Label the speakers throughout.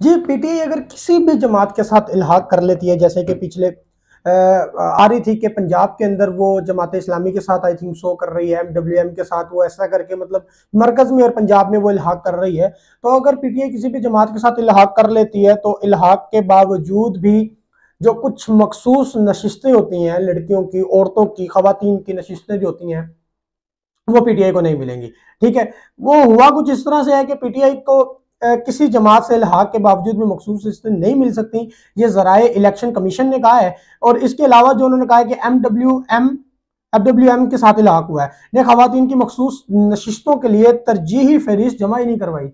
Speaker 1: जी, PTI अगर किसी भी जमात के साथ इल्हाक कर लेती है, जैसे कि पिछले आ रही थी कि पंजाब के अंदर वो जमात इस्लामी के साथ आई थिंक शो कर रही है, एमडब्ल्यूएम के साथ, वो ऐसा करके मतलब मरकज में और पंजाब में वो इल्हाक कर रही है। तो अगर पीटीआई किसी भी जमात के साथ इल्हाक कर लेती है तो इल्हाक के बावजूद भी जो कुछ मखसूस नशिस्तें होती हैं लड़कियों की, औरतों की, खवातीन की नशिस्तें जो होती हैं वो पीटीआई को नहीं मिलेंगी। ठीक है, वो हुआ कुछ इस तरह से है कि पीटीआई को किसी जमात से इल्हाक के बावजूद भी मखसूस लिस्टें नहीं मिल सकती। ये जराए इलेक्शन कमीशन ने कहा है। और इसके अलावा जो उन्होंने कहा है कि एफडब्ल्यूएम के साथ इल्हाक हुआ है ने खवातीन की मखसूस नशिस्तों के लिए तरजीही फहरिस्त जमा ही नहीं करवाई।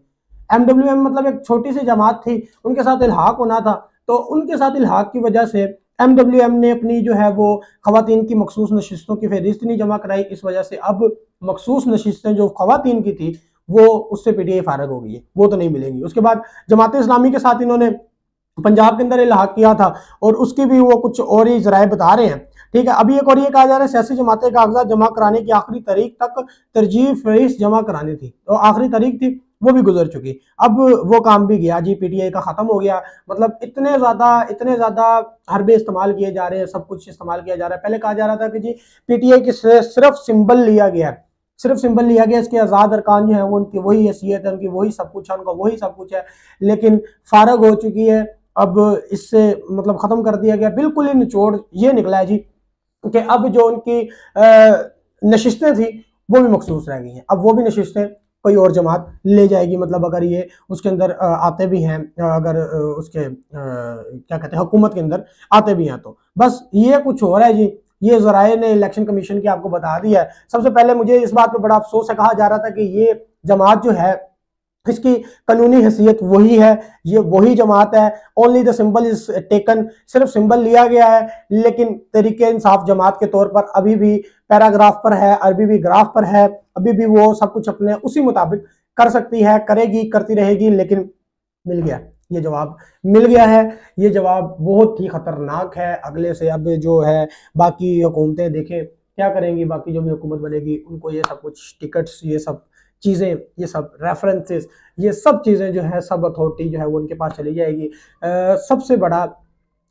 Speaker 1: एमडब्ल्यूएम मतलब एक छोटी सी जमात थी, उनके साथ इल्हाक होना था, तो उनके साथ इल्हाक की वजह से एमडब्ल्यूएम ने अपनी जो है वो खवातीन की मखसूस नशिस्तों की फहरिस्त नहीं जमा कराई। इस वजह से अब मखसूस नशिस्तें जो खवातीन की थी वो उससे पीटीआई फारग हो गई है, वो तो नहीं मिलेंगी। उसके बाद जमात इस्लामी के साथ इन्होंने पंजाब के अंदर इल्हाक किया था और उसकी भी वो कुछ और ही जराए बता रहे हैं। ठीक है, अभी एक और ये कहा जा रहा है सियासी जमातें कागजात जमा कराने की आखिरी तारीख तक तरजीह फहरिस्त जमा करानी थी, तो आखिरी तारीख थी वो भी गुजर चुकी। अब वो काम भी गया जी, पीटीआई का खत्म हो गया। मतलब इतने ज्यादा हरबे इस्तेमाल किए जा रहे हैं, सब कुछ इस्तेमाल किया जा रहा है। पहले कहा जा रहा था कि जी पीटीआई की सिर्फ सिंबल लिया गया है, सिर्फ सिंबल लिया गया, इसके आज़ाद अरकान जो है वो उनकी वही हैसियत है, उनकी वही सब कुछ है, उनका वही सब कुछ है, लेकिन फारग हो चुकी है। अब इससे मतलब खत्म कर दिया गया। बिल्कुल ही निचोड़ ये निकला है जी कि अब जो उनकी नशिस्तें थी वो भी मखसूस रह गई हैं। अब वो भी नशिस्तें कोई और जमात ले जाएगी। मतलब अगर ये उसके अंदर आते भी हैं, अगर उसके क्या कहते हैं हुकूमत के अंदर आते भी हैं, तो बस ये कुछ हो रहा है जी। ये जराए ने इलेक्शन कमीशन की आपको बता दिया है। सबसे पहले मुझे इस बात पे बड़ा अफसोस है, कहा जा रहा था कि ये जमात जो है इसकी कानूनी हैसियत वही है, ये वही जमात है, only the symbol is taken, सिर्फ सिंबल लिया गया है, लेकिन तरीके इंसाफ जमात के तौर पर अभी भी पैराग्राफ पर है, अभी भी ग्राफ पर है, अभी भी वो सब कुछ अपने उसी मुताबिक कर सकती है, करेगी, करती रहेगी। लेकिन मिल गया ये जवाब, मिल गया है। ये जवाब बहुत ही खतरनाक है। अगले से अब जो है बाकी हुकूमतें देखें क्या करेंगी, बाकी जो भी हुकूमत बनेगी उनको ये सब कुछ टिकट्स, ये सब चीज़ें, ये सब रेफरेंसेस, ये सब चीज़ें जो है सब अथॉरिटी जो है वो उनके पास चली जाएगी। सबसे बड़ा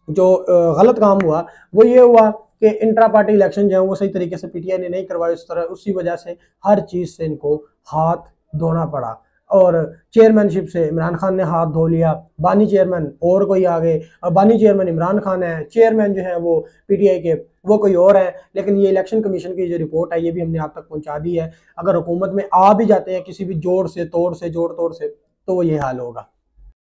Speaker 1: जो गलत काम हुआ वो ये हुआ कि इंट्रा पार्टी इलेक्शन जो है वो सही तरीके से पीटीआई ने नहीं करवाया इस तरह, उसी वजह से हर चीज़ से इनको हाथ धोना पड़ा। और चेयरमैनशिप से इमरान खान ने हाथ धो लिया, बानी चेयरमैन और कोई आ गए, अब बानी चेयरमैन इमरान खान है, चेयरमैन जो है वो पीटीआई के वो कोई और है। लेकिन ये इलेक्शन कमीशन की जो रिपोर्ट है ये भी हमने आप तक पहुंचा दी है। अगर हुकूमत में आ भी जाते हैं किसी भी जोड़ से तोड़ से, जोड़ तोड़ से, तो वो ये हाल होगा।